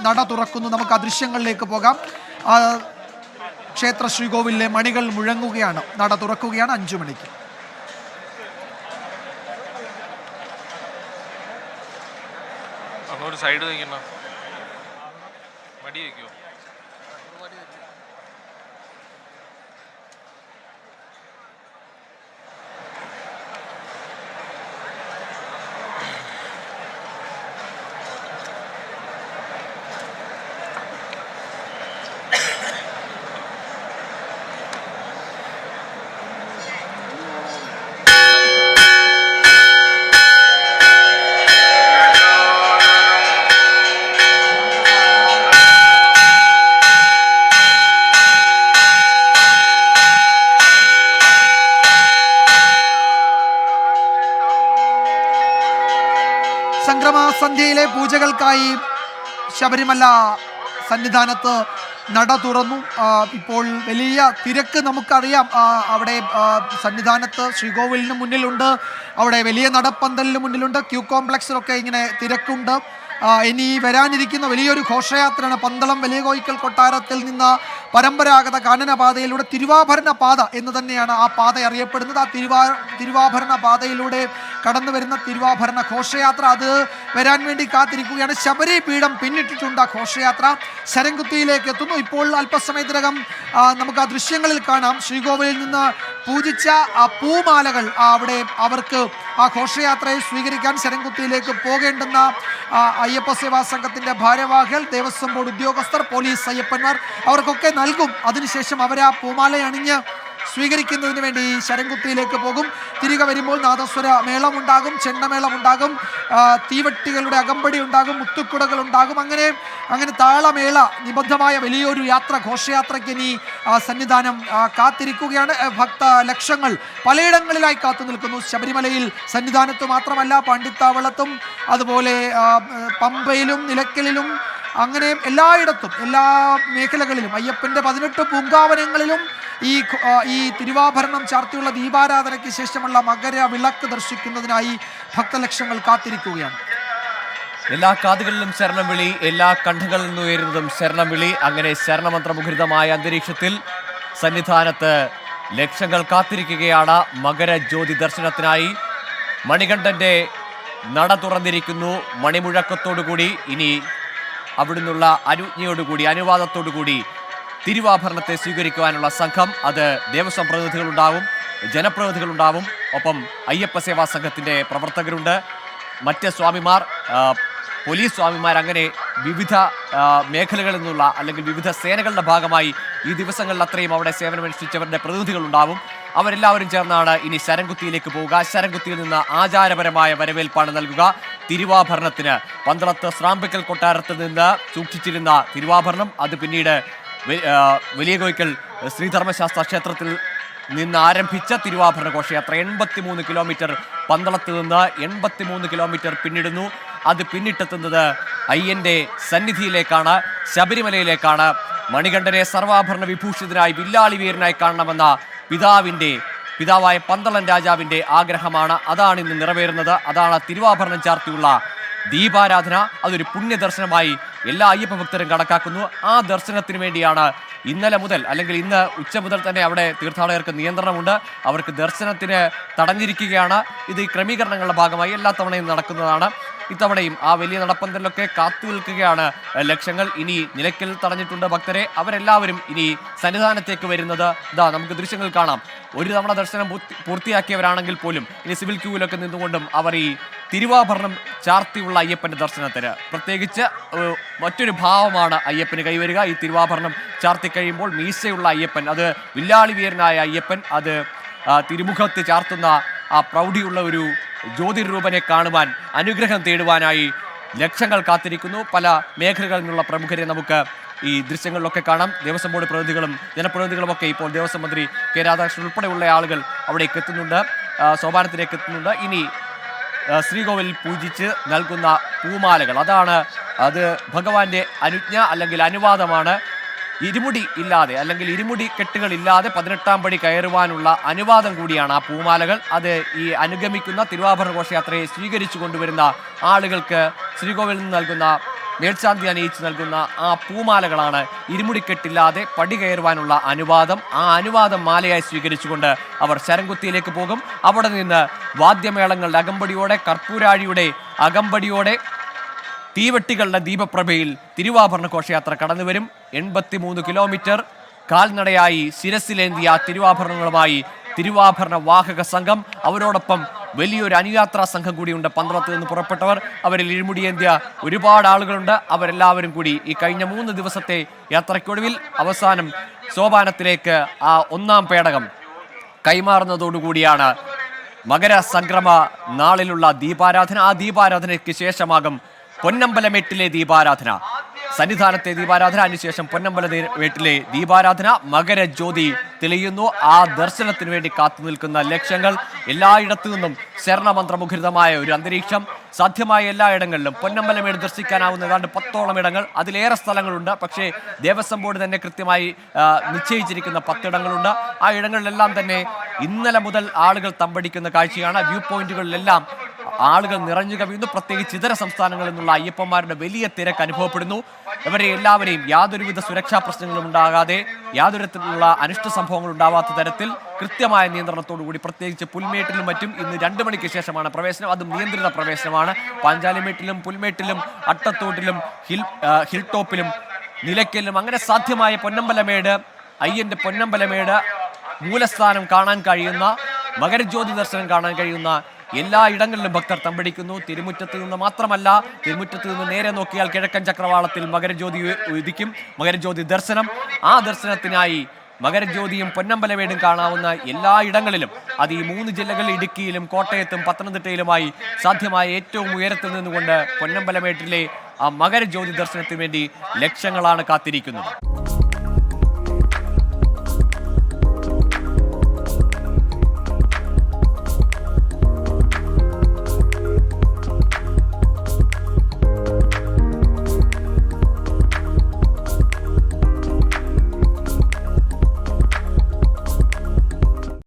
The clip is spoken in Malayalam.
നട തുറക്കുന്നു. നമുക്ക് ആ ദൃശ്യങ്ങളിലേക്ക് പോകാം. ക്ഷേത്ര ശ്രീകോവിലിലെ മണികൾ മുഴങ്ങുകയാണ്. നട തുറക്കുകയാണ് 5 മണിക്ക്. സൈഡ് മടി വയ്ക്കോ? സംക്രമസന്ധ്യയിലെ പൂജകൾക്കായി ശബരിമല സന്നിധാനത്ത് നട തുറന്നു. ഇപ്പോൾ വലിയ തിരക്ക് നമുക്കറിയാം. അവിടെ സന്നിധാനത്ത് ശ്രീകോവിലിന് മുന്നിലുണ്ട്, അവിടെ വലിയ നടപ്പന്തലിന് മുന്നിലുണ്ട്, ക്യൂ കോംപ്ലക്സിലൊക്കെ ഇങ്ങനെ തിരക്കുണ്ട്. ഇനി വരാനിരിക്കുന്ന വലിയൊരു ഘോഷയാത്രയാണ്. പന്തളം വലിയ കോയിക്കൽ കൊട്ടാരത്തിൽ നിന്ന് പരമ്പരാഗത കാനനപാതയിലൂടെ തിരുവാഭരണ പാത എന്ന് തന്നെയാണ് ആ പാത അറിയപ്പെടുന്നത്. ആ തിരുവാഭരണ പാതയിലൂടെ കടന്നു വരുന്ന തിരുവാഭരണ ഘോഷയാത്ര അത് വരാൻ വേണ്ടി കാത്തിരിക്കുകയാണ്. ശബരി പീഠം പിന്നിട്ടിട്ടുണ്ട്. ആ ഘോഷയാത്ര ശരംകുത്തിയിലേക്ക് എത്തുന്നു. ഇപ്പോൾ അല്പസമയത്തിനകം നമുക്ക് ആ ദൃശ്യങ്ങളിൽ കാണാം. ശ്രീകോവിലിൽ നിന്ന് പൂജിച്ച ആ പൂമാലകൾ അവിടെ അവർക്ക് ആ ഘോഷയാത്രയെ സ്വീകരിക്കാൻ ശരംകുത്തിയിലേക്ക് പോകേണ്ടുന്ന അയ്യപ്പ സേവാ സംഘത്തിന്റെ ഭാരവാഹികൾ, ദേവസ്വം ബോർഡ് ഉദ്യോഗസ്ഥർ, പോലീസ്, അയ്യപ്പന്മാർ അവർക്കൊക്കെ നൽകും. അതിനുശേഷം അവർ ആ പൂമാല അണിഞ്ഞ് സ്വീകരിക്കുന്നതിന് വേണ്ടി ശരംകുത്തിയിലേക്ക് പോകും. തിരികെ വരുമ്പോൾ നാദസ്വര മേളമുണ്ടാകും, ചെണ്ടമേളമുണ്ടാകും, തീവട്ടികളുടെ അകമ്പടി ഉണ്ടാകും, മുത്തുക്കുടകൾ ഉണ്ടാകും. അങ്ങനെ താളമേള നിബദ്ധമായ വലിയൊരു യാത്ര, ഘോഷയാത്രയ്ക്ക് ഇനി സന്നിധാനം കാത്തിരിക്കുകയാണ്. ഭക്തലക്ഷങ്ങൾ പലയിടങ്ങളിലായി കാത്തു നിൽക്കുന്നു. ശബരിമലയിൽ സന്നിധാനത്ത് മാത്രമല്ല, പണ്ടിത്താവളത്തും അതുപോലെ പമ്പയിലും നിലയ്ക്കലിലും അങ്ങനെ എല്ലായിടത്തും എല്ലാ മേഖലകളിലും അയ്യപ്പൻ്റെ 18 പൂങ്കാവനങ്ങളിലും ഈ തിരുവാഭരണം ചാർത്തിയുള്ള ദീപാരാധനയ്ക്ക് ശേഷമുള്ള മകര വിളക്ക് ദർശിക്കുന്നതിനായി ഭക്തലക്ഷങ്ങൾ കാത്തിരിക്കുകയാണ്. എല്ലാ കാതുകളിലും ശരണം വിളി, എല്ലാ കണ്ഠകളിൽ നിന്നും ഉയരുന്നതും ശരണം വിളി. അങ്ങനെ ശരണമന്ത്രമുഖരിതമായ അന്തരീക്ഷത്തിൽ സന്നിധാനത്ത് ലക്ഷങ്ങൾ കാത്തിരിക്കുകയാണ് മകരജ്യോതി ദർശനത്തിനായി. മണികണ്ഠന്റെ നട തുറന്നിരിക്കുന്നു. മണിമുഴക്കത്തോടുകൂടി ഇനി അവിടുന്നുള്ള അനുജ്ഞയോടുകൂടി, അനുവാദത്തോടുകൂടി തിരുവാഭരണത്തെ സ്വീകരിക്കുവാനുള്ള സംഘം, അത് ദേവസ്വം പ്രതിനിധികളുണ്ടാവും, ജനപ്രതിനിധികളുണ്ടാവും, ഒപ്പം അയ്യപ്പ സേവാ സംഘത്തിൻ്റെ പ്രവർത്തകരുണ്ട്, മറ്റ് സ്വാമിമാർ, പോലീസ് സ്വാമിമാർ, അങ്ങനെ വിവിധ മേഖലകളിൽ നിന്നുള്ള അല്ലെങ്കിൽ വിവിധ സേനകളുടെ ഭാഗമായി ഈ ദിവസങ്ങളിൽ അത്രയും അവിടെ സേവനമനുഷ്ഠിച്ചവരുടെ പ്രതിനിധികളുണ്ടാവും. അവരെല്ലാവരും ചേർന്നാണ് ഇനി ശരംകുത്തിയിലേക്ക് പോവുക. ശരംകുത്തിയിൽ നിന്ന് ആചാരപരമായ വരവേൽപ്പാണ് നൽകുക. തിരുവാഭരണത്തിന് പന്തളത്ത് സ്രാമ്പിക്കൽ കൊട്ടാരത്തിൽ നിന്ന് സൂക്ഷിച്ചിരുന്ന തിരുവാഭരണം അത് പിന്നീട് വലിയ കോയിക്കൽ ശ്രീധർമ്മശാസ്ത്ര ക്ഷേത്രത്തിൽ നിന്ന് ആരംഭിച്ച തിരുവാഭരണ ഘോഷയാത്ര 83 കിലോമീറ്റർ പന്തളത്ത് നിന്ന് 83 കിലോമീറ്റർ പിന്നിടുന്നു. അത് പിന്നിട്ടെത്തുന്നത് അയ്യന്റെ സന്നിധിയിലേക്കാണ്, ശബരിമലയിലേക്കാണ്. മണികണ്ഠനെ സർവാഭരണ വിഭൂഷിതനായി വില്ലാളി വീരനായി കാണണമെന്ന പിതാവായ പന്തളൻ രാജാവിൻ്റെ ആഗ്രഹമാണ്. അതാണ് ഇന്ന് നിറവേറുന്നത്. അതാണ് തിരുവാഭരണം ചാർത്തിയുള്ള ദീപാരാധന. അതൊരു പുണ്യദർശനമായി എല്ലാ അയ്യപ്പ ഭക്തരും കണക്കാക്കുന്നു. ആ ദർശനത്തിന് വേണ്ടിയാണ് ഇന്നലെ മുതൽ, അല്ലെങ്കിൽ ഇന്ന് ഉച്ച മുതൽ തന്നെ അവിടെ തീർത്ഥാടകർക്ക് നിയന്ത്രണമുണ്ട്. അവർക്ക് ദർശനത്തിന് തടഞ്ഞിരിക്കുകയാണ്. ഇത് ഈ ക്രമീകരണങ്ങളുടെ ഭാഗമായി എല്ലാ തവണയും നടക്കുന്നതാണ്. ഇത്തവണയും ആ വലിയ നടപ്പന്തലിലൊക്കെ കാത്തു നിൽക്കുകയാണ് ലക്ഷങ്ങൾ. ഇനി നിലയ്ക്കൽ തടഞ്ഞിട്ടുണ്ട് ഭക്തരെ. അവരെല്ലാവരും ഇനി സന്നിധാനത്തേക്ക് വരുന്നത് നമുക്ക് ദൃശ്യങ്ങൾ കാണാം. ഒരു തവണ ദർശനം പൂർത്തിയാക്കിയവരാണെങ്കിൽ പോലും ഇനി സിവിൽ ക്യൂവിലൊക്കെ നിന്നുകൊണ്ടും അവർ ഈ തിരുവാഭരണം ചാർത്തിയുള്ള അയ്യപ്പൻ്റെ ദർശനത്തിന് പ്രത്യേകിച്ച് മറ്റൊരു ഭാവമാണ് അയ്യപ്പന് കൈവരിക. ഈ തിരുവാഭരണം ചാർത്തി കഴിയുമ്പോൾ മീശയുള്ള അയ്യപ്പൻ, അത് വില്ലാളി വീരനായ അയ്യപ്പൻ, അത് തിരുമുഖത്ത് ചാർത്തുന്ന ആ പ്രൗഢിയുള്ള ഒരു ജ്യോതിരൂപനെ കാണുവാൻ, അനുഗ്രഹം തേടുവാനായി ലക്ഷങ്ങൾ കാത്തിരിക്കുന്നു. പല മേഖലകളിൽ നിന്നുള്ള പ്രമുഖരെ നമുക്ക് ഈ ദൃശ്യങ്ങളിലൊക്കെ കാണാം. ദേവസ്വം ബോർഡ് പ്രതിനിധികളും ജനപ്രതിനിധികളുമൊക്കെ ഇപ്പോൾ ദേവസ്വം മന്ത്രി കെ രാധാകൃഷ്ണൻ ഉൾപ്പെടെയുള്ള ആളുകൾ അവിടേക്ക് എത്തുന്നുണ്ട്, സോപാനത്തിലേക്ക് എത്തുന്നുണ്ട്. ഇനി ശ്രീകോവിലിൽ പൂജിച്ച് നൽകുന്ന പൂമാലകൾ, അത് ഭഗവാന്റെ അനുജ്ഞ അല്ലെങ്കിൽ അനുവാദമാണ്. ഇരുമുടി ഇല്ലാതെ അല്ലെങ്കിൽ ഇരുമുടി കെട്ടുകളില്ലാതെ 18-ാം പടി കയറുവാനുള്ള അനുവാദം കൂടിയാണ് ആ പൂമാലകൾ. അത് ഈ അനുഗമിക്കുന്ന തിരുവാഭരണ ഘോഷയാത്രയെ സ്വീകരിച്ചു കൊണ്ടുവരുന്ന ആളുകൾക്ക് ശ്രീകോവിലിൽ നിന്ന് നൽകുന്ന മേൽശാന്തി അണിയിച്ചു നൽകുന്ന ആ പൂമാലകളാണ് ഇരുമുടിക്കെട്ടില്ലാതെ പടി കയറുവാനുള്ള അനുവാദം. ആ അനുവാദം മാലയായി സ്വീകരിച്ചുകൊണ്ട് അവർ ശരംകുത്തിയിലേക്ക് പോകും. അവിടെ നിന്ന് വാദ്യമേളങ്ങളുടെ അകമ്പടിയോടെ, കർപ്പൂരാഴിയുടെ അകമ്പടിയോടെ, തീവെട്ടികളുടെ ദീപപ്രഭയിൽ തിരുവാഭരണ ഘോഷയാത്ര കടന്നുവരും. 83 കിലോമീറ്റർ കാൽനടയായി ശിരസിലേന്തിയ തിരുവാഭരണങ്ങളുമായി തിരുവാഭരണ വാഹക സംഘം, അവരോടൊപ്പം വലിയൊരു അനുയാത്രാ സംഘം കൂടിയുണ്ട്. പന്തളത്ത് നിന്ന് പുറപ്പെട്ടവർ, അവരിൽ ഇരുമുടിയേന്തിയ ഒരുപാട് ആളുകളുണ്ട്. അവരെല്ലാവരും കൂടി ഈ കഴിഞ്ഞ 3 ദിവസത്തെ യാത്രയ്ക്കൊടുവിൽ അവസാനം സോപാനത്തിലേക്ക് ആ ഒന്നാം പേടകം കൈമാറുന്നതോടുകൂടിയാണ് മകരസംക്രമ നാളിലുള്ള ദീപാരാധന. ആ ദീപാരാധനയ്ക്ക് ശേഷമാകും പൊന്നമ്പലമേട്ടിലെ ദീപാരാധന, സന്നിധാനത്തെ ദീപാരാധന. അതിനുശേഷം പൊന്നമ്പലമേട്ടിലെ ദീപാരാധന. മകരജ്യോതി തെളിയുന്നു. ആ ദർശനത്തിന് വേണ്ടി കാത്തു നിൽക്കുന്ന ലക്ഷങ്ങൾ. എല്ലായിടത്തു നിന്നും ശരണമന്ത്രമുഖരിതമായ ഒരു അന്തരീക്ഷം. സാധ്യമായ എല്ലായിടങ്ങളിലും പൊന്നമ്പലമേട് ദർശിക്കാനാവുന്ന ഏതാണ്ട് 10ഓളം ഇടങ്ങൾ, അതിലേറെ സ്ഥലങ്ങളുണ്ട്. പക്ഷേ ദേവസ്വം ബോർഡ് തന്നെ കൃത്യമായി നിശ്ചയിച്ചിരിക്കുന്ന 10 ഇടങ്ങളുണ്ട്. ആ ഇടങ്ങളിലെല്ലാം തന്നെ ഇന്നലെ മുതൽ ആളുകൾ തമ്പടിക്കുന്ന കാഴ്ചയാണ്. വ്യൂ പോയിന്റുകളിലെല്ലാം ആളുകൾ നിറഞ്ഞു കവിയുന്നു. പ്രത്യേകിച്ച് ഇതര സംസ്ഥാനങ്ങളിൽ നിന്നുള്ള അയ്യപ്പന്മാരുടെ വലിയ തിരക്ക് അനുഭവപ്പെടുന്നു. ഇവരെ എല്ലാവരെയും യാതൊരുവിധ സുരക്ഷാ പ്രശ്നങ്ങളും ഉണ്ടാകാതെ, യാതൊരു തരത്തിലുള്ള അനിഷ്ട സംഭവങ്ങൾ ഉണ്ടാവാത്ത തരത്തിൽ കൃത്യമായ നിയന്ത്രണത്തോടുകൂടി, പ്രത്യേകിച്ച് പുൽമേട്ടിലും മറ്റും ഇന്ന് 2 മണിക്ക് ശേഷമാണ് പ്രവേശനം. അതും നിയന്ത്രിത പ്രവേശനമാണ്. പാഞ്ചാലിമേട്ടിലും പുൽമേട്ടിലും അട്ടത്തോട്ടിലും ഹിൽ ടോപ്പിലും നിലയ്ക്കലിലും അങ്ങനെ സാധ്യമായ പൊന്നമ്പലമേട്, അയ്യന്റെ പൊന്നമ്പലമേട് മൂലസ്ഥാനം കാണാൻ കഴിയുന്ന, മകരജ്യോതി ദർശനം കാണാൻ കഴിയുന്ന എല്ലാ ഇടങ്ങളിലും ഭക്തർ തമ്പടിക്കുന്നു. തിരുമുറ്റത്ത് നിന്ന് മാത്രമല്ല, തിരുമുറ്റത്ത് നിന്ന് നേരെ നോക്കിയാൽ കിഴക്കൻ ചക്രവാളത്തിൽ മകരജ്യോതി ഉദിക്കും. മകരജ്യോതി ദർശനം. ആ ദർശനത്തിനായി മകരജ്യോതിയും പൊന്നമ്പലമേടും കാണാവുന്ന എല്ലാ ഇടങ്ങളിലും, അത് ഈ 3 ജില്ലകളിൽ ഇടുക്കിയിലും കോട്ടയത്തും പത്തനംതിട്ടയിലുമായി സാധ്യമായ ഏറ്റവും ഉയരത്തിൽ നിന്നുകൊണ്ട് പൊന്നമ്പലമേട്ടിലെ ആ മകരജ്യോതി ദർശനത്തിന് വേണ്ടി ലക്ഷങ്ങളാണ് കാത്തിരിക്കുന്നത്.